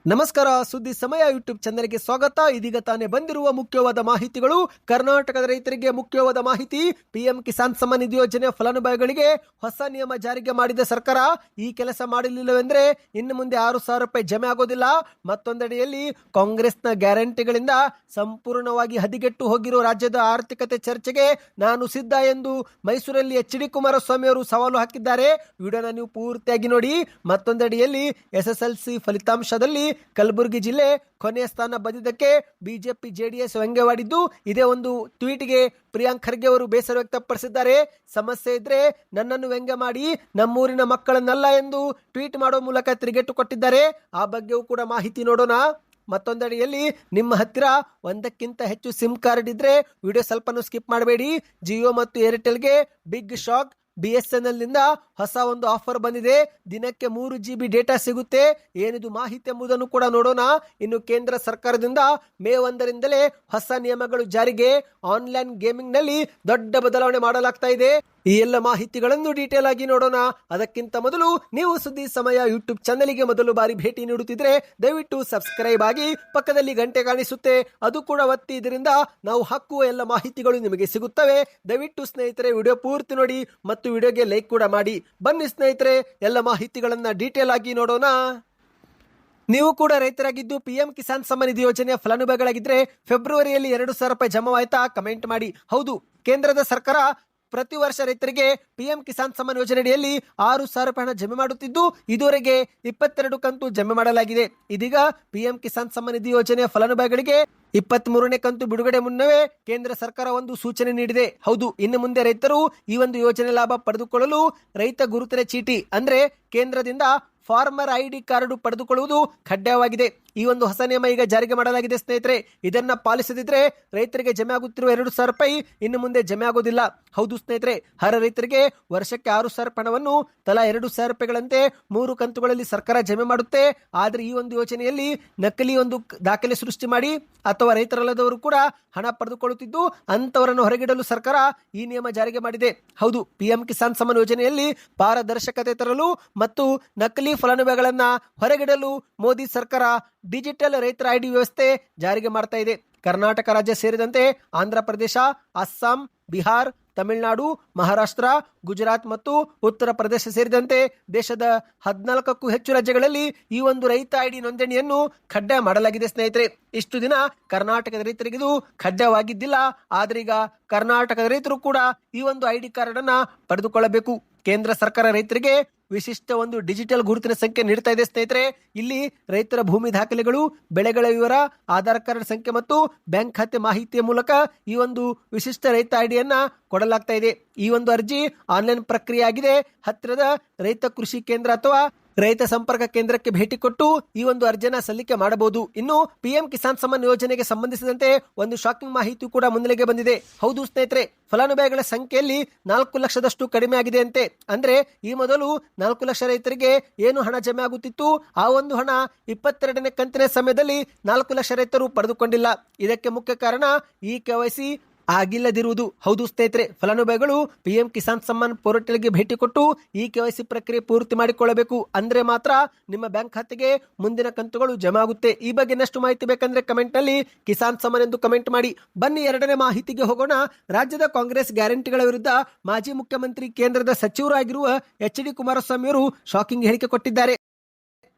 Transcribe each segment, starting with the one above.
ನಮಸ್ಕಾರ. ಸುದ್ದಿ ಸಮಯ ಯೂಟ್ಯೂಬ್ ಚಾನೆಲ್ಗೆ ಸ್ವಾಗತ. ಇದೀಗ ತಾನೇ ಬಂದಿರುವ ಮುಖ್ಯವಾದ ಮಾಹಿತಿಗಳು. ಕರ್ನಾಟಕದ ರೈತರಿಗೆ ಮುಖ್ಯವಾದ ಮಾಹಿತಿ. ಪಿಎಂ ಕಿಸಾನ್ ಸಮ್ಮಾನ್ ನಿಧಿ ಯೋಜನೆ ಫಲಾನುಭವಿಗಳಿಗೆ ಹೊಸ ನಿಯಮ ಜಾರಿಗೆ ಮಾಡಿದ ಸರ್ಕಾರ. ಈ ಕೆಲಸ ಮಾಡಲಿಲ್ಲವೆಂದ್ರೆ ಇನ್ನು ಮುಂದೆ 6,000 ರೂಪಾಯಿ ಜಮೆ ಆಗೋದಿಲ್ಲ. ಮತ್ತೊಂದೆಡೆಯಲ್ಲಿ ಕಾಂಗ್ರೆಸ್ನ ಗ್ಯಾರಂಟಿಗಳಿಂದ ಸಂಪೂರ್ಣವಾಗಿ ಹದಿಗೆಟ್ಟು ಹೋಗಿರುವ ರಾಜ್ಯದ ಆರ್ಥಿಕತೆ ಚರ್ಚೆಗೆ ನಾನು ಸಿದ್ಧ ಎಂದು ಮೈಸೂರಲ್ಲಿ ಎಚ್.ಡಿ. ಕುಮಾರಸ್ವಾಮಿ ಅವರು ಸವಾಲು ಹಾಕಿದ್ದಾರೆ. ವಿಡಿಯೋನ ನೀವು ಪೂರ್ತಿಯಾಗಿ ನೋಡಿ. ಮತ್ತೊಂದೆಡೆಯಲ್ಲಿ SSLC ಫಲಿತಾಂಶದಲ್ಲಿ ಕಲಬುರಗಿ ಜಿಲ್ಲೆ ಕೊನೆಯ ಸ್ಥಾನ ಬಂದಿದ್ದಕ್ಕೆ ಬಿಜೆಪಿ ಜೆಡಿಎಸ್ ವ್ಯಂಗ್ಯವಾಡಿದ್ದು, ಇದೇ ಒಂದು ಟ್ವೀಟ್ಗೆ ಪ್ರಿಯಾಂಕ್ ಖರ್ಗೆ ಅವರು ಬೇಸರ ವ್ಯಕ್ತಪಡಿಸಿದ್ದಾರೆ. ಸಮಸ್ಯೆ ಇದ್ರೆ ನನ್ನನ್ನು ವ್ಯಂಗ್ಯ ಮಾಡಿ, ನಮ್ಮೂರಿನ ಮಕ್ಕಳನ್ನಲ್ಲ ಎಂದು ಟ್ವೀಟ್ ಮಾಡೋ ಮೂಲಕ ತಿರುಗೇಟು ಕೊಟ್ಟಿದ್ದಾರೆ. ಆ ಬಗ್ಗೆಯೂ ಕೂಡ ಮಾಹಿತಿ ನೋಡೋಣ. ಮತ್ತೊಂದೆಡೆಯಲ್ಲಿ ನಿಮ್ಮ ಹತ್ತಿರ ಒಂದಕ್ಕಿಂತ ಹೆಚ್ಚು ಸಿಮ್ ಕಾರ್ಡ್ ಇದ್ರೆ ವಿಡಿಯೋ ಸ್ವಲ್ಪನೂ ಸ್ಕಿಪ್ ಮಾಡಬೇಡಿ. ಜಿಯೋ ಮತ್ತು ಏರ್ಟೆಲ್ಗೆ ಬಿಗ್ ಶಾಕ್. BSNL ನಿಂದ ಹೊಸ ಒಂದು ಆಫರ್ ಬಂದಿದೆ. ದಿನಕ್ಕೆ 3 GB ಡೇಟಾ ಸಿಗುತ್ತೆ. ಏನಿದು ಮಾಹಿತಿ ಎಂಬುದನ್ನು ಕೂಡ ನೋಡೋಣ. ಇನ್ನು ಕೇಂದ್ರ ಸರ್ಕಾರದಿಂದ ಮೇ 1ರಿಂದಲೇ ಹೊಸ ನಿಯಮಗಳು ಜಾರಿಗೆ. ಆನ್ಲೈನ್ ಗೇಮಿಂಗ್ ನಲ್ಲಿ ದೊಡ್ಡ ಬದಲಾವಣೆ ಮಾಡಲಾಗ್ತಾ ಇದೆ. ಈ ಎಲ್ಲ ಮಾಹಿತಿಗಳನ್ನು ಡೀಟೇಲ್ ಆಗಿ ನೋಡೋಣ. ಅದಕ್ಕಿಂತ ಮೊದಲು ನೀವು ಸುದ್ದಿ ಸಮಯ ಯೂಟ್ಯೂಬ್ ಚಾನೆಲ್ಗೆ ಮೊದಲು ಬಾರಿ ಭೇಟಿ ನೀಡುತ್ತಿದ್ರೆ ದಯವಿಟ್ಟು ಸಬ್ಸ್ಕ್ರೈಬ್ ಆಗಿ, ಪಕ್ಕದಲ್ಲಿ ಗಂಟೆ ಕಾಣಿಸುತ್ತೆ ಅದು ಕೂಡ ಒತ್ತಿ. ಇದರಿಂದ ನಾವು ಹಾಕುವ ಎಲ್ಲ ಮಾಹಿತಿಗಳು ನಿಮಗೆ ಸಿಗುತ್ತವೆ. ದಯವಿಟ್ಟು ಸ್ನೇಹಿತರೆ ವಿಡಿಯೋ ಪೂರ್ತಿ ನೋಡಿ ಮತ್ತು ವಿಡಿಯೋಗೆ ಲೈಕ್ ಕೂಡ ಮಾಡಿ. ಬನ್ನಿ ಸ್ನೇಹಿತರೆ, ಎಲ್ಲ ಮಾಹಿತಿಗಳನ್ನ ಡೀಟೇಲ್ ಆಗಿ ನೋಡೋಣ. ನೀವು ಕೂಡ ರೈತರಾಗಿದ್ದು ಪಿಎಂ ಕಿಸಾನ್ ಸಮ್ಮಾನ್ ನಿಧಿ ಯೋಜನೆಯ ಫಲಾನುಭವಿಗಳಾಗಿದ್ರೆ ಫೆಬ್ರವರಿಯಲ್ಲಿ 2,000 ರೂಪಾಯಿ ಜಮಾವಾಯ್ತಾ? ಕಮೆಂಟ್ ಮಾಡಿ. ಹೌದು, ಕೇಂದ್ರದ ಸರ್ಕಾರ ಪ್ರತಿ ವರ್ಷ ರೈತರಿಗೆ ಪಿಎಂ ಕಿಸಾನ್ ಸಮ್ಮಾನ್ ಯೋಜನೆಯಡಿಯಲ್ಲಿ 6,000 ರೂಪಾಯಿ ಹಣ ಜಮೆ ಮಾಡುತ್ತಿದ್ದು, ಇದುವರೆಗೆ 22 ಕಂತು ಜಮೆ ಮಾಡಲಾಗಿದೆ. ಇದೀಗ ಪಿಎಂ ಕಿಸಾನ್ ಸಮ್ಮಾನ್ ನಿಧಿ ಯೋಜನೆಯ ಫಲಾನುಭವಿಗಳಿಗೆ 23ನೇ ಕಂತು ಬಿಡುಗಡೆ ಮುನ್ನವೇ ಕೇಂದ್ರ ಸರ್ಕಾರ ಒಂದು ಸೂಚನೆ ನೀಡಿದೆ. ಹೌದು, ಇನ್ನು ಮುಂದೆ ರೈತರು ಈ ಒಂದು ಯೋಜನೆ ಲಾಭ ಪಡೆದುಕೊಳ್ಳಲು ರೈತ ಗುರುತಿನ ಚೀಟಿ ಅಂದ್ರೆ ಕೇಂದ್ರದಿಂದ ಫಾರ್ಮರ್ ID ಕಾರ್ಡ್ ಪಡೆದುಕೊಳ್ಳುವುದು ಕಡ್ಡಾಯವಾಗಿದೆ. ಈ ಒಂದು ಹೊಸ ನಿಯಮ ಈಗ ಜಾರಿಗೆ ಮಾಡಲಾಗಿದೆ ಸ್ನೇಹಿತರೆ. ಇದನ್ನ ಪಾಲಿಸದಿದ್ರೆ ರೈತರಿಗೆ ಜಮೆ ಆಗುತ್ತಿರುವ 2,000 ರೂಪಾಯಿ ಇನ್ನು ಮುಂದೆ ಜಮೆ ಆಗೋದಿಲ್ಲ. ಹೌದು ಸ್ನೇಹಿತರೆ, ಹರ ರೈತರಿಗೆ ವರ್ಷಕ್ಕೆ 6,000 ರೂಪಾಯಿವನ್ನು ತಲಾ 2,000 ರೂಪಾಯಿಗಳಂತೆ 3 ಕಂತುಗಳಲ್ಲಿ ಸರ್ಕಾರ ಜಮೆ ಮಾಡುತ್ತೆ. ಆದ್ರೆ ಈ ಒಂದು ಯೋಜನೆಯಲ್ಲಿ ನಕಲಿ ಒಂದು ದಾಖಲೆ ಸೃಷ್ಟಿ ಮಾಡಿ ಅಥವಾ ರೈತರಲ್ಲದವರು ಕೂಡ ಹಣ ಪಡೆದುಕೊಳ್ಳುತ್ತಿದ್ದು, ಅಂತವರನ್ನು ಹೊರಗಿಡಲು ಸರ್ಕಾರ ಈ ನಿಯಮ ಜಾರಿಗೆ ಮಾಡಿದೆ. ಹೌದು, ಪಿಎಂ ಕಿಸಾನ್ ಸಮ್ಮಾನ್ ಯೋಜನೆಯಲ್ಲಿ ಪಾರದರ್ಶಕತೆ ತರಲು ಮತ್ತು ನಕಲಿ ಫಲಾನುಭವಿಗಳನ್ನ ಹೊರಗಿಡಲು ಮೋದಿ ಸರ್ಕಾರ ಡಿಜಿಟಲ್ ರೈತರ ID ವ್ಯವಸ್ಥೆ ಜಾರಿಗೆ ಮಾಡ್ತಾ ಇದೆ. ಕರ್ನಾಟಕ ರಾಜ್ಯ ಸೇರಿದಂತೆ ಆಂಧ್ರ ಪ್ರದೇಶ, ಅಸ್ಸಾಂ, ಬಿಹಾರ್, ತಮಿಳುನಾಡು, ಮಹಾರಾಷ್ಟ್ರ, ಗುಜರಾತ್ ಮತ್ತು ಉತ್ತರ ಪ್ರದೇಶ ಸೇರಿದಂತೆ ದೇಶದ 14ಕ್ಕೂ ಹೆಚ್ಚು ರಾಜ್ಯಗಳಲ್ಲಿ ಈ ಒಂದು ರೈತ ID ನೋಂದಣಿಯನ್ನು ಕಡ್ಡಾಯ ಮಾಡಲಾಗಿದೆ ಸ್ನೇಹಿತರೆ. ಇಷ್ಟು ದಿನ ಕರ್ನಾಟಕದ ರೈತರಿಗೆ ಇದು ಕಡ್ಡಾಯವಾಗಿದ್ದಿಲ್ಲ. ಆದ್ರೆ ಈಗ ಕರ್ನಾಟಕದ ರೈತರು ಕೂಡ ಈ ಒಂದು ID ಕಾರ್ಡ್ ಅನ್ನ ಪಡೆದುಕೊಳ್ಳಬೇಕು. ಕೇಂದ್ರ ಸರ್ಕಾರ ರೈತರಿಗೆ ವಿಶಿಷ್ಟ ಒಂದು ಡಿಜಿಟಲ್ ಗುರುತಿನ ಸಂಖ್ಯೆ ನೀಡ್ತಾ ಇದೆ ಸ್ನೇಹಿತರೆ. ಇಲ್ಲಿ ರೈತರ ಭೂಮಿ ದಾಖಲೆಗಳು, ಬೆಳೆಗಳ ವಿವರ, ಆಧಾರ್ ಕಾರ್ಡ್ ಸಂಖ್ಯೆ ಮತ್ತು ಬ್ಯಾಂಕ್ ಖಾತೆ ಮಾಹಿತಿಯ ಮೂಲಕ ಈ ಒಂದು ವಿಶಿಷ್ಟ ರೈತ ಐಡಿಯನ್ನ ಕೊಡಲಾಗ್ತಾ ಇದೆ. ಈ ಒಂದು ಅರ್ಜಿ ಆನ್ಲೈನ್ ಪ್ರಕ್ರಿಯೆ ಆಗಿದೆ. ಹತ್ತಿರದ ರೈತ ಕೃಷಿ ಕೇಂದ್ರ ಅಥವಾ ರೈತ ಸಂಪರ್ಕ ಕೇಂದ್ರಕ್ಕೆ ಭೇಟಿ ಕೊಟ್ಟು ಈ ಒಂದು ಅರ್ಜಿಯನ್ನ ಸಲ್ಲಿಕೆ ಮಾಡಬಹುದು. ಇನ್ನು ಪಿಎಂ ಕಿಸಾನ್ ಸಮ್ಮಾನ್ ಯೋಜನೆಗೆ ಸಂಬಂಧಿಸಿದಂತೆ ಒಂದು ಶಾಕಿಂಗ್ ಮಾಹಿತಿ ಕೂಡ ಮುನ್ನೆಲೆಗೆ ಬಂದಿದೆ. ಹೌದು ಸ್ನೇಹಿತರೆ, ಫಲಾನುಭವಿಗಳ ಸಂಖ್ಯೆಯಲ್ಲಿ 4 ಲಕ್ಷದಷ್ಟು ಕಡಿಮೆ ಆಗಿದೆ ಅಂತೆ. ಅಂದ್ರೆ ಈ ಮೊದಲು 4 ಲಕ್ಷ ರೈತರಿಗೆ ಏನು ಹಣ ಜಮೆ ಆಗುತ್ತಿತ್ತು, ಆ ಒಂದು ಹಣ 22ನೇ ಕಂತಿನ ಸಮಯದಲ್ಲಿ 4 ಲಕ್ಷ ರೈತರು ಪಡೆದುಕೊಂಡಿಲ್ಲ. ಇದಕ್ಕೆ ಮುಖ್ಯ ಕಾರಣ ಈ KYC ಆಗಿಲ್ಲದಿರುವುದು. ಹೌದು ಸ್ನೇಹಿತರೆ, ಫಲಾನುಭವಿಗಳು ಪಿಎಂ ಕಿಸಾನ್ ಸಮ್ಮಾನ್ ಪೋರ್ಟಲ್ಗೆ ಭೇಟಿ ಕೊಟ್ಟು ಈ KYC ಪ್ರಕ್ರಿಯೆ ಪೂರ್ತಿ ಮಾಡಿಕೊಳ್ಳಬೇಕು. ಅಂದ್ರೆ ಮಾತ್ರ ನಿಮ್ಮ ಬ್ಯಾಂಕ್ ಖಾತೆಗೆ ಮುಂದಿನ ಕಂತುಗಳು ಜಮಾ ಆಗುತ್ತೆ. ಈ ಬಗ್ಗೆ ಇನ್ನಷ್ಟು ಮಾಹಿತಿ ಬೇಕಂದ್ರೆ ಕಮೆಂಟ್ ನಲ್ಲಿ ಕಿಸಾನ್ ಸಮ್ಮಾನ್ ಎಂದು ಕಮೆಂಟ್ ಮಾಡಿ. ಬನ್ನಿ ಎರಡನೇ ಮಾಹಿತಿಗೆ ಹೋಗೋಣ. ರಾಜ್ಯದ ಕಾಂಗ್ರೆಸ್ ಗ್ಯಾರಂಟಿಗಳ ವಿರುದ್ಧ ಮಾಜಿ ಮುಖ್ಯಮಂತ್ರಿ, ಕೇಂದ್ರದ ಸಚಿವರಾಗಿರುವ ಎಚ್.ಡಿ. ಕುಮಾರಸ್ವಾಮಿ ಅವರು ಶಾಕಿಂಗ್ ಹೇಳಿಕೆ ಕೊಟ್ಟಿದ್ದಾರೆ.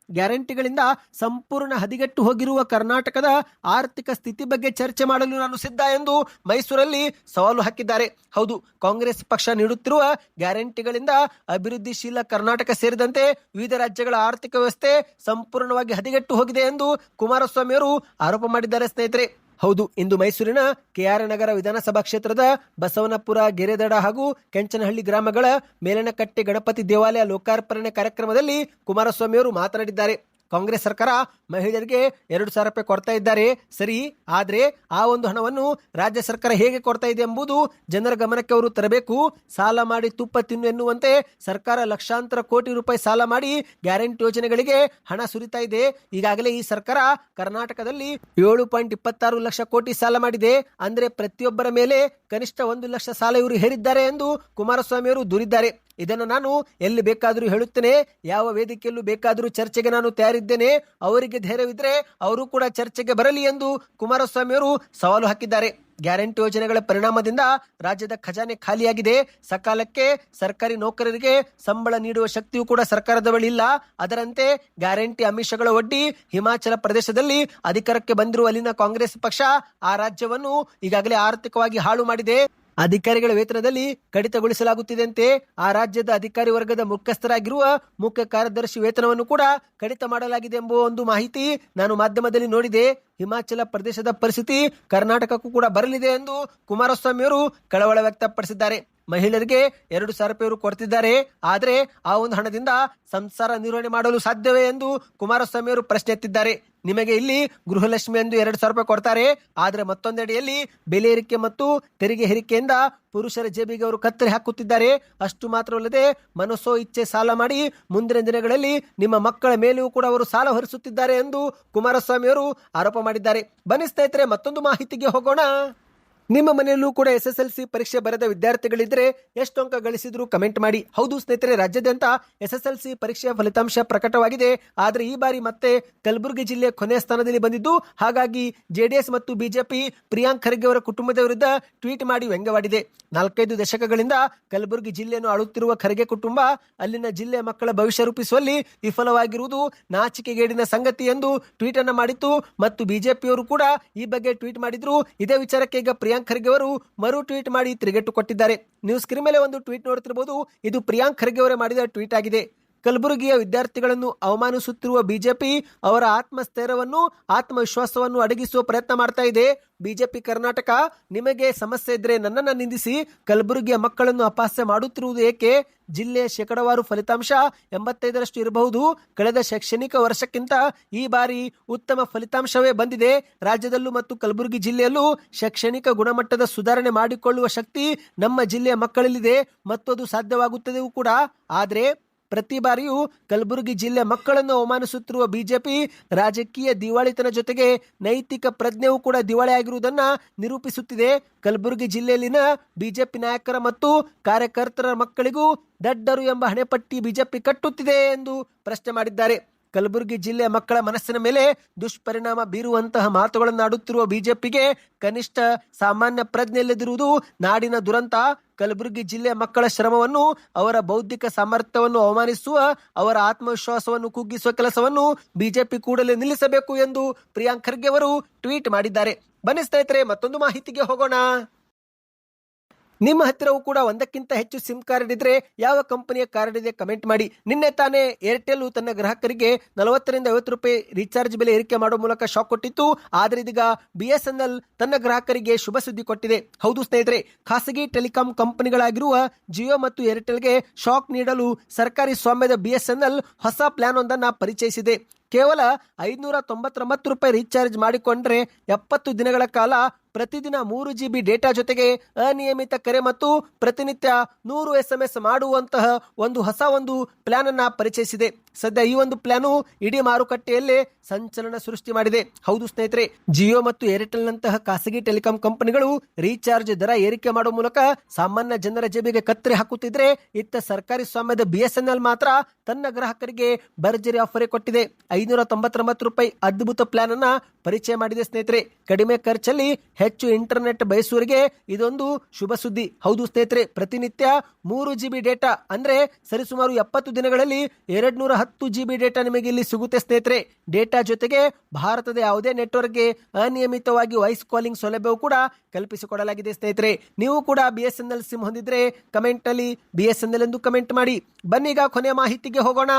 ಗ್ಯಾರಂಟಿಗಳಿಂದ ಸಂಪೂರ್ಣ ಹದಿಗೆಟ್ಟು ಹೋಗಿರುವ ಕರ್ನಾಟಕದ ಆರ್ಥಿಕ ಸ್ಥಿತಿ ಬಗ್ಗೆ ಚರ್ಚೆ ಮಾಡಲು ನಾನು ಸಿದ್ಧ ಎಂದು ಮೈಸೂರಲ್ಲಿ ಸವಾಲು ಹಾಕಿದ್ದಾರೆ. ಹೌದು, ಕಾಂಗ್ರೆಸ್ ಪಕ್ಷ ನೀಡುತ್ತಿರುವ ಗ್ಯಾರಂಟಿಗಳಿಂದ ಅಭಿವೃದ್ಧಿಶೀಲ ಕರ್ನಾಟಕ ಸೇರಿದಂತೆ ವಿವಿಧ ರಾಜ್ಯಗಳ ಆರ್ಥಿಕ ವ್ಯವಸ್ಥೆ ಸಂಪೂರ್ಣವಾಗಿ ಹದಿಗೆಟ್ಟು ಹೋಗಿದೆ ಎಂದು ಕುಮಾರಸ್ವಾಮಿ ಅವರು ಆರೋಪ ಮಾಡಿದ್ದಾರೆ ಸ್ನೇಹಿತರೆ. ಹೌದು, ಇಂದು ಮೈಸೂರಿನ KR ನಗರ ವಿಧಾನಸಭಾ ಕ್ಷೇತ್ರದ ಬಸವನಪುರ, ಗೆರೆದಡ ಹಾಗೂ ಕೆಂಚನಹಳ್ಳಿ ಗ್ರಾಮಗಳ ಮೇಲನಕಟ್ಟೆ ಗಣಪತಿ ದೇವಾಲಯ ಲೋಕಾರ್ಪಣೆ ಕಾರ್ಯಕ್ರಮದಲ್ಲಿ ಕುಮಾರಸ್ವಾಮಿ ಅವರು ಮಾತನಾಡಿದ್ದಾರೆ. ಕಾಂಗ್ರೆಸ್ ಸರ್ಕಾರ ಮಹಿಳೆಯರಿಗೆ 2,000 ರೂಪಾಯಿ ಕೊಡ್ತಾ ಇದ್ದಾರೆ ಸರಿ, ಆದ್ರೆ ಆ ಒಂದು ಹಣವನ್ನು ರಾಜ್ಯ ಸರ್ಕಾರ ಹೇಗೆ ಕೊಡ್ತಾ ಇದೆ ಎಂಬುದು ಜನರ ಗಮನಕ್ಕೆ ಅವರು ತರಬೇಕು. ಸಾಲ ಮಾಡಿ ತುಪ್ಪ ತಿನ್ನು ಎನ್ನುವಂತೆ ಸರ್ಕಾರ ಲಕ್ಷಾಂತರ ಕೋಟಿ ರೂಪಾಯಿ ಸಾಲ ಮಾಡಿ ಗ್ಯಾರಂಟಿ ಯೋಜನೆಗಳಿಗೆ ಹಣ ಸುರಿತಾ ಇದೆ. ಈಗಾಗಲೇ ಈ ಸರ್ಕಾರ ಕರ್ನಾಟಕದಲ್ಲಿ 7.26 ಲಕ್ಷ ಕೋಟಿ ಸಾಲ ಮಾಡಿದೆ. ಅಂದ್ರೆ ಪ್ರತಿಯೊಬ್ಬರ ಮೇಲೆ ಕನಿಷ್ಠ 1 ಲಕ್ಷ ಸಾಲ ಇವರು ಹೇರಿದ್ದಾರೆ ಎಂದು ಕುಮಾರಸ್ವಾಮಿ ಅವರು ದೂರಿದ್ದಾರೆ. ಇದನ್ನು ನಾನು ಎಲ್ಲಿ ಬೇಕಾದರೂ ಹೇಳುತ್ತೇನೆ, ಯಾವ ವೇದಿಕೆಯಲ್ಲೂ ಬೇಕಾದರೂ ಚರ್ಚೆಗೆ ನಾನು ತಯಾರಿದ್ದೇನೆ. ಅವರಿಗೆ ಧೈರ್ಯವಿದ್ರೆ ಅವರು ಕೂಡ ಚರ್ಚೆಗೆ ಬರಲಿ ಎಂದು ಕುಮಾರಸ್ವಾಮಿ ಅವರು ಸವಾಲು ಹಾಕಿದ್ದಾರೆ. ಗ್ಯಾರಂಟಿ ಯೋಜನೆಗಳ ಪರಿಣಾಮದಿಂದ ರಾಜ್ಯದ ಖಜಾನೆ ಖಾಲಿಯಾಗಿದೆ. ಸಕಾಲಕ್ಕೆ ಸರ್ಕಾರಿ ನೌಕರರಿಗೆ ಸಂಬಳ ನೀಡುವ ಶಕ್ತಿಯೂ ಕೂಡ ಸರ್ಕಾರದ ಬಳಿ ಇಲ್ಲ. ಅದರಂತೆ ಗ್ಯಾರಂಟಿ ಆಮಿಷಗಳ ಒಡ್ಡಿ ಹಿಮಾಚಲ ಪ್ರದೇಶದಲ್ಲಿ ಅಧಿಕಾರಕ್ಕೆ ಬಂದಿರುವ ಅಲ್ಲಿನ ಕಾಂಗ್ರೆಸ್ ಪಕ್ಷ ಆ ರಾಜ್ಯವನ್ನು ಈಗಾಗಲೇ ಆರ್ಥಿಕವಾಗಿ ಹಾಳು ಮಾಡಿದೆ. ಅಧಿಕಾರಿಗಳ ವೇತನದಲ್ಲಿ ಕಡಿತಗೊಳಿಸಲಾಗುತ್ತಿದೆಯಂತೆ. ಆ ರಾಜ್ಯದ ಅಧಿಕಾರಿ ವರ್ಗದ ಮುಖ್ಯಸ್ಥರಾಗಿರುವ ಮುಖ್ಯ ಕಾರ್ಯದರ್ಶಿ ವೇತನವನ್ನು ಕೂಡ ಕಡಿತ ಮಾಡಲಾಗಿದೆ ಎಂಬ ಒಂದು ಮಾಹಿತಿ ನಾನು ಮಾಧ್ಯಮದಲ್ಲಿ ನೋಡಿದೆ. ಹಿಮಾಚಲ ಪ್ರದೇಶದ ಪರಿಸ್ಥಿತಿ ಕರ್ನಾಟಕಕ್ಕೂ ಕೂಡ ಬರಲಿದೆ ಎಂದು ಕುಮಾರಸ್ವಾಮಿ ಅವರು ಕಳವಳ ವ್ಯಕ್ತಪಡಿಸಿದ್ದಾರೆ. ಮಹಿಳೆಯರಿಗೆ 2,000 ರೂಪಾಯಿ ಕೊಡ್ತಿದ್ದಾರೆ, ಆದರೆ ಆ ಒಂದು ಹಣದಿಂದ ಸಂಸಾರ ನಿರ್ವಹಣೆ ಮಾಡಲು ಸಾಧ್ಯವೇ ಎಂದು ಕುಮಾರಸ್ವಾಮಿ ಅವರು ಪ್ರಶ್ನೆ ಎತ್ತಿದ್ದಾರೆ. ನಿಮಗೆ ಇಲ್ಲಿ ಗೃಹಲಕ್ಷ್ಮಿ ಎಂದು 2,000 ರೂಪಾಯಿ ಕೊಡ್ತಾರೆ, ಆದರೆ ಮತ್ತೊಂದೆಡೆಯಲ್ಲಿ ಬೆಲೆ ಏರಿಕೆ ಮತ್ತು ತೆರಿಗೆ ಹೇರಿಕೆಯಿಂದ ಪುರುಷರ ಜೇಬಿಗೆ ಅವರು ಕತ್ತರಿ ಹಾಕುತ್ತಿದ್ದಾರೆ. ಅಷ್ಟು ಮಾತ್ರವಲ್ಲದೆ ಮನಸ್ಸೋ ಇಚ್ಛೆ ಸಾಲ ಮಾಡಿ ಮುಂದಿನ ದಿನಗಳಲ್ಲಿ ನಿಮ್ಮ ಮಕ್ಕಳ ಮೇಲೆಯೂ ಕೂಡ ಅವರು ಸಾಲ ಹೊರಿಸುತ್ತಿದ್ದಾರೆ ಎಂದು ಕುಮಾರಸ್ವಾಮಿ ಅವರು ಆರೋಪ ಮಾಡಿದ್ದಾರೆ. ಬನ್ನಿ ಸ್ನೇಹಿತರೆ, ಮತ್ತೊಂದು ಮಾಹಿತಿಗೆ ಹೋಗೋಣ. ನಿಮ್ಮ ಮನೆಯಲ್ಲೂ ಕೂಡ SSLC ಪರೀಕ್ಷೆ ಬರೆದ ವಿದ್ಯಾರ್ಥಿಗಳಿದ್ರೆ ಎಷ್ಟು ಅಂಕ ಗಳಿಸಿದ್ರು ಕಮೆಂಟ್ ಮಾಡಿ. ಹೌದು ಸ್ನೇಹಿತರೆ, ರಾಜ್ಯಾದ್ಯಂತ SSLC ಪರೀಕ್ಷೆಯ ಫಲಿತಾಂಶ ಪ್ರಕಟವಾಗಿದೆ. ಆದರೆ ಈ ಬಾರಿ ಮತ್ತೆ ಕಲಬುರಗಿ ಜಿಲ್ಲೆ ಕೊನೆಯ ಸ್ಥಾನದಲ್ಲಿ ಬಂದಿದ್ದು, ಹಾಗಾಗಿ JDS ಮತ್ತು ಬಿಜೆಪಿ ಪ್ರಿಯಾಂಕ್ ಖರ್ಗೆ ಅವರ ಕುಟುಂಬದ ವಿರುದ್ಧ ಟ್ವೀಟ್ ಮಾಡಿ ವ್ಯಂಗ್ಯವಾಡಿದೆ. 4-5 ದಶಕಗಳಿಂದ ಕಲಬುರಗಿ ಜಿಲ್ಲೆಯನ್ನು ಆಳುತ್ತಿರುವ ಖರ್ಗೆ ಕುಟುಂಬ ಅಲ್ಲಿನ ಜಿಲ್ಲೆಯ ಮಕ್ಕಳ ಭವಿಷ್ಯ ರೂಪಿಸುವಲ್ಲಿ ವಿಫಲವಾಗಿರುವುದು ನಾಚಿಕೆಗೇಡಿನ ಸಂಗತಿ ಎಂದು ಟ್ವೀಟ್ ಅನ್ನು ಮಾಡಿತ್ತು. ಮತ್ತು ಬಿಜೆಪಿಯವರು ಕೂಡ ಈ ಬಗ್ಗೆ ಟ್ವೀಟ್ ಮಾಡಿದ್ರು. ಇದೇ ವಿಚಾರಕ್ಕೆ ಈಗ ಪ್ರಿಯಾಂಕ್ ಖರ್ಗೆ ಅವರು ಮರು ಟ್ವೀಟ್ ಮಾಡಿ ತಿರುಗೇಟು ಕೊಟ್ಟಿದ್ದಾರೆ. ನೀವು ಸ್ಕ್ರೀನ್ ಮೇಲೆ ಒಂದು ಟ್ವೀಟ್ ನೋಡುತ್ತಿರಬಹುದು. ಇದು ಪ್ರಿಯಾಂಕ್ ಖರ್ಗೆ ಅವರೇ ಮಾಡಿದ ಟ್ವೀಟ್ ಆಗಿದೆ. ಕಲಬುರಗಿಯ ವಿದ್ಯಾರ್ಥಿಗಳನ್ನು ಅವಮಾನಿಸುತ್ತಿರುವ ಬಿಜೆಪಿ ಅವರ ಆತ್ಮಸ್ಥೈರ್ಯವನ್ನು ಆತ್ಮವಿಶ್ವಾಸವನ್ನು ಅಡಗಿಸುವ ಪ್ರಯತ್ನ ಮಾಡ್ತಾ ಇದೆ. ಬಿಜೆಪಿ ಕರ್ನಾಟಕ, ನಿಮಗೆ ಸಮಸ್ಯೆ ಇದ್ರೆ ನನ್ನನ್ನು ನಿಂದಿಸಿ ಕಲಬುರಗಿಯ ಮಕ್ಕಳನ್ನು ಅಪಹಾಸ್ಯ ಮಾಡುತ್ತಿರುವುದು ಏಕೆ? ಜಿಲ್ಲೆಯ ಶೇಕಡಾವಾರು ಫಲಿತಾಂಶ 85ರಷ್ಟು ಇರಬಹುದು. ಕಳೆದ ಶೈಕ್ಷಣಿಕ ವರ್ಷಕ್ಕಿಂತ ಈ ಬಾರಿ ಉತ್ತಮ ಫಲಿತಾಂಶವೇ ಬಂದಿದೆ. ರಾಜ್ಯದಲ್ಲೂ ಮತ್ತು ಕಲಬುರಗಿ ಜಿಲ್ಲೆಯಲ್ಲೂ ಶೈಕ್ಷಣಿಕ ಗುಣಮಟ್ಟದ ಸುಧಾರಣೆ ಮಾಡಿಕೊಳ್ಳುವ ಶಕ್ತಿ ನಮ್ಮ ಜಿಲ್ಲೆಯ ಮಕ್ಕಳಲ್ಲಿದೆ ಮತ್ತು ಅದು ಸಾಧ್ಯವಾಗುತ್ತದೆಯೂ ಕೂಡ. ಆದರೆ ಪ್ರತಿ ಬಾರಿಯೂ ಕಲಬುರಗಿ ಜಿಲ್ಲೆ ಮಕ್ಕಳನ್ನು ಅವಮಾನಿಸುತ್ತಿರುವ ಬಿಜೆಪಿ ರಾಜಕೀಯ ದಿವಾಳಿತನ ಜೊತೆಗೆ ನೈತಿಕ ಪ್ರಜ್ಞೆಯೂ ಕೂಡ ದಿವಾಳಿ ಆಗಿರುವುದನ್ನು ನಿರೂಪಿಸುತ್ತಿದೆ. ಕಲಬುರಗಿ ಜಿಲ್ಲೆಯಲ್ಲಿನ ಬಿಜೆಪಿ ನಾಯಕರ ಮತ್ತು ಕಾರ್ಯಕರ್ತರ ಮಕ್ಕಳಿಗೂ ದಡ್ಡರು ಎಂಬ ಹಣೆಪಟ್ಟಿ ಬಿಜೆಪಿ ಕಟ್ಟುತ್ತಿದೆ ಎಂದು ಪ್ರಶ್ನೆ ಮಾಡಿದ್ದಾರೆ. ಕಲಬುರಗಿ ಜಿಲ್ಲೆಯ ಮಕ್ಕಳ ಮನಸ್ಸಿನ ಮೇಲೆ ದುಷ್ಪರಿಣಾಮ ಬೀರುವಂತಹ ಮಾತುಗಳನ್ನು ಆಡುತ್ತಿರುವ ಬಿಜೆಪಿಗೆ ಕನಿಷ್ಠ ಸಾಮಾನ್ಯ ಪ್ರಜ್ಞೆ ಇಲ್ಲದಿರುವುದು ನಾಡಿನ ದುರಂತ. ಕಲಬುರಗಿ ಜಿಲ್ಲೆಯ ಮಕ್ಕಳ ಶ್ರಮವನ್ನು, ಅವರ ಬೌದ್ಧಿಕ ಸಾಮರ್ಥ್ಯವನ್ನು ಅವಮಾನಿಸುವ, ಅವರ ಆತ್ಮವಿಶ್ವಾಸವನ್ನು ಕುಗ್ಗಿಸುವ ಕೆಲಸವನ್ನು ಬಿಜೆಪಿ ಕೂಡಲೇ ನಿಲ್ಲಿಸಬೇಕು ಎಂದು ಪ್ರಿಯಾಂಕ್ ಖರ್ಗೆ ಅವರು ಟ್ವೀಟ್ ಮಾಡಿದ್ದಾರೆ. ಬನ್ನಿ ಸ್ನೇಹಿತರೆ, ಮತ್ತೊಂದು ಮಾಹಿತಿಗೆ ಹೋಗೋಣ. ನಿಮ್ಮ ಹತ್ತಿರವೂ ಕೂಡ ಒಂದಕ್ಕಿಂತ ಹೆಚ್ಚು ಸಿಮ್ ಕಾರ್ಡ್ ಇದ್ರೆ ಯಾವ ಕಂಪನಿಯ ಕಾರ್ಡ್ ಇದೆ ಕಮೆಂಟ್ ಮಾಡಿ. ನಿನ್ನೆ ತಾನೇ ಏರ್ಟೆಲ್ ತನ್ನ ಗ್ರಾಹಕರಿಗೆ 40ರಿಂದ 50 ರೂಪಾಯಿ ರೀಚಾರ್ಜ್ ಬೆಲೆ ಏರಿಕೆ ಮಾಡುವ ಮೂಲಕ ಶಾಕ್ ಕೊಟ್ಟಿತ್ತು. ಆದರೆ ಇದೀಗ BSNL ತನ್ನ ಗ್ರಾಹಕರಿಗೆ ಶುಭ ಸುದ್ದಿ ಕೊಟ್ಟಿದೆ. ಹೌದು ಸ್ನೇಹಿತರೆ, ಖಾಸಗಿ ಟೆಲಿಕಾಂ ಕಂಪನಿಗಳಾಗಿರುವ ಜಿಯೋ ಮತ್ತು ಏರ್ಟೆಲ್ಗೆ ಶಾಕ್ ನೀಡಲು ಸರ್ಕಾರಿ ಸ್ವಾಮ್ಯದ BSNL ಹೊಸ ಪ್ಲಾನ್ ಒಂದನ್ನು ಪರಿಚಯಿಸಿದೆ. ಕೇವಲ 599 ರೂಪಾಯಿ ರೀಚಾರ್ಜ್ ಮಾಡಿಕೊಂಡ್ರೆ 70 ದಿನಗಳ ಕಾಲ ಪ್ರತಿದಿನ 3 GB ಡೇಟಾ ಜೊತೆಗೆ ಅನಿಯಮಿತ ಕರೆ ಮತ್ತು ಪ್ರತಿನಿತ್ಯ 100 SMS ಮಾಡುವಂತಹ ಹೊಸ ಪ್ಲಾನ್ ಅನ್ನ ಪರಿಚಯಿಸಿದೆ. ಸದ್ಯ ಈ ಒಂದು ಪ್ಲಾನು ಇಡೀ ಮಾರುಕಟ್ಟೆಯಲ್ಲೇ ಸಂಚಲನ ಸೃಷ್ಟಿ ಮಾಡಿದೆ. ಹೌದು ಸ್ನೇಹಿತರೆ, ಜಿಯೋ ಮತ್ತು ಏರ್ಟೆಲ್ ನಂತಹ ಖಾಸಗಿ ಟೆಲಿಕಾಂ ಕಂಪನಿಗಳು ರೀಚಾರ್ಜ್ ದರ ಏರಿಕೆ ಮಾಡುವ ಮೂಲಕ ಸಾಮಾನ್ಯ ಜನರ ಜೇಬಿಗೆ ಕತ್ತರಿ ಹಾಕುತ್ತಿದ್ರೆ, ಇತ್ತ ಸರ್ಕಾರಿ ಸ್ವಾಮ್ಯದ BSNL ಮಾತ್ರ ತನ್ನ ಗ್ರಾಹಕರಿಗೆ ಭರ್ಜರಿ ಆಫರ್ ಕೊಟ್ಟಿದೆ. 599 ರೂಪಾಯಿ ಅದ್ಭುತ ಪ್ಲಾನ್ ಅನ್ನ ಪರಿಚಯ ಮಾಡಿದೆ. ಸ್ನೇಹಿತರೆ, ಕಡಿಮೆ ಖರ್ಚಲ್ಲಿ ಹೆಚ್ಚು ಇಂಟರ್ನೆಟ್ ಬಯಸುವರಿಗೆ ಇದೊಂದು ಶುಭ ಸುದ್ದಿ. ಹೌದು ಸ್ನೇಹಿತರೆ, ಪ್ರತಿನಿತ್ಯ 3 GB ಡೇಟಾ ಅಂದ್ರೆ ಸರಿಸುಮಾರು 70 ದಿನಗಳಲ್ಲಿ 210 GB ಡೇಟಾ ನಿಮಗೆ ಇಲ್ಲಿ ಸಿಗುತ್ತೆ ಸ್ನೇಹಿತರೆ. ಡೇಟಾ ಜೊತೆಗೆ ಭಾರತದ ಯಾವುದೇ ನೆಟ್ವರ್ಕ್ಗೆ ಅನಿಯಮಿತವಾಗಿ ವಾಯ್ಸ್ ಕಾಲಿಂಗ್ ಸೌಲಭ್ಯವೂ ಕೂಡ ಕಲ್ಪಿಸಿಕೊಡಲಾಗಿದೆ. ಸ್ನೇಹಿತರೆ, ನೀವು ಕೂಡ BSNL ಸಿಮ್ ಹೊಂದಿದ್ರೆ ಕಮೆಂಟ್ ಅಲ್ಲಿ BSNL ಎಂದು ಕಮೆಂಟ್ ಮಾಡಿ. ಬನ್ನೀಗ ಕೊನೆಯ ಮಾಹಿತಿಗೆ ಹೋಗೋಣ.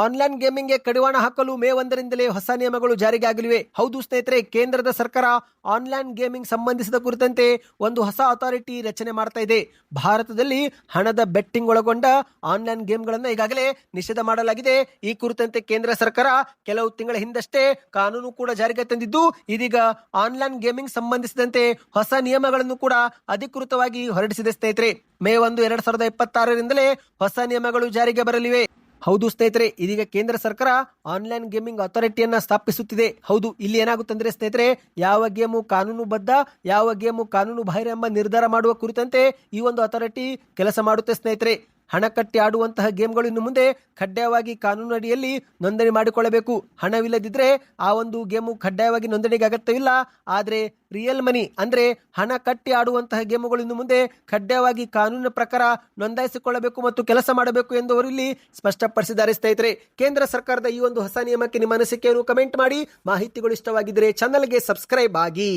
ಆನ್ಲೈನ್ ಗೇಮಿಂಗ್ಗೆ ಕಡಿವಾಣ ಹಾಕಲು ಮೇ 1ರಿಂದಲೇ ಹೊಸ ನಿಯಮಗಳು ಜಾರಿಗೆ ಆಗಲಿವೆ. ಹೌದು ಸ್ನೇಹಿತರೆ, ಕೇಂದ್ರದ ಸರ್ಕಾರ ಆನ್ಲೈನ್ ಗೇಮಿಂಗ್ ಸಂಬಂಧಿಸಿದ ಕುರಿತಂತೆ ಒಂದು ಹೊಸ ಅಥಾರಿಟಿ ರಚನೆ ಮಾಡ್ತಾ ಇದೆ. ಭಾರತದಲ್ಲಿ ಹಣದ ಬೆಟ್ಟಿಂಗ್ ಒಳಗೊಂಡ ಆನ್ಲೈನ್ ಗೇಮ್ಗಳನ್ನು ಈಗಾಗಲೇ ನಿಷೇಧ ಮಾಡಲಾಗಿದೆ. ಈ ಕುರಿತಂತೆ ಕೇಂದ್ರ ಸರ್ಕಾರ ಕೆಲವು ತಿಂಗಳ ಹಿಂದಷ್ಟೇ ಕಾನೂನು ಕೂಡ ಜಾರಿಗೆ ತಂದಿದ್ದು, ಇದೀಗ ಆನ್ಲೈನ್ ಗೇಮಿಂಗ್ ಸಂಬಂಧಿಸಿದಂತೆ ಹೊಸ ನಿಯಮಗಳನ್ನು ಕೂಡ ಅಧಿಕೃತವಾಗಿ ಹೊರಡಿಸಿದೆ. ಸ್ನೇಹಿತರೆ, ಮೇ 1, 2026ರಿಂದಲೇ ಹೊಸ ನಿಯಮಗಳು ಜಾರಿಗೆ ಬರಲಿವೆ. ಹೌದು ಸ್ನೇಹಿತರೆ, ಇದೀಗ ಕೇಂದ್ರ ಸರ್ಕಾರ ಆನ್ಲೈನ್ ಗೇಮಿಂಗ್ ಅಥಾರಿಟಿಯನ್ನ ಸ್ಥಾಪಿಸುತ್ತಿದೆ. ಹೌದು, ಇಲ್ಲಿ ಏನಾಗುತ್ತಂದ್ರೆ ಸ್ನೇಹಿತರೆ, ಯಾವ ಗೇಮು ಕಾನೂನುಬದ್ಧ, ಯಾವ ಗೇಮು ಕಾನೂನು ಬಾಹಿರ ಎಂಬ ನಿರ್ಧಾರ ಮಾಡುವ ಕುರಿತಂತೆ ಈ ಒಂದು ಅಥಾರಿಟಿ ಕೆಲಸ ಮಾಡುತ್ತೆ. ಸ್ನೇಹಿತರೆ, ಹಣ ಕಟ್ಟಿ ಆಡುವಂತಹ ಗೇಮ್ಗಳು ಇನ್ನು ಮುಂದೆ ಕಡ್ಡಾಯವಾಗಿ ಕಾನೂನು ಅಡಿಯಲ್ಲಿ ನೋಂದಣಿ ಮಾಡಿಕೊಳ್ಳಬೇಕು. ಹಣವಿಲ್ಲದಿದ್ರೆ ಆ ಒಂದು ಗೇಮು ಕಡ್ಡಾಯವಾಗಿ ನೋಂದಣಿಗೆ ಅಗತ್ಯವಿಲ್ಲ. ಆದರೆ ರಿಯಲ್ ಮನಿ ಅಂದ್ರೆ ಹಣ ಕಟ್ಟಿ ಆಡುವಂತಹ ಗೇಮುಗಳು ಇನ್ನು ಮುಂದೆ ಕಡ್ಡಾಯವಾಗಿ ಕಾನೂನಿನ ಪ್ರಕಾರ ನೋಂದಾಯಿಸಿಕೊಳ್ಳಬೇಕು ಮತ್ತು ಕೆಲಸ ಮಾಡಬೇಕು ಎಂದು ಅವರು ಇಲ್ಲಿ ಸ್ಪಷ್ಟಪಡಿಸಿದ್ದಾರೆ. ಸ್ನೇಹಿತರೆ, ಕೇಂದ್ರ ಸರ್ಕಾರದ ಈ ಒಂದು ಹೊಸ ನಿಯಮಕ್ಕೆ ನಿಮ್ಮ ಅನಿಸಿಕೆಯನ್ನು ಕಮೆಂಟ್ ಮಾಡಿ. ಮಾಹಿತಿಗಳು ಇಷ್ಟವಾಗಿದ್ದರೆ ಚಾನಲ್ಗೆ ಸಬ್ಸ್ಕ್ರೈಬ್ ಆಗಿ.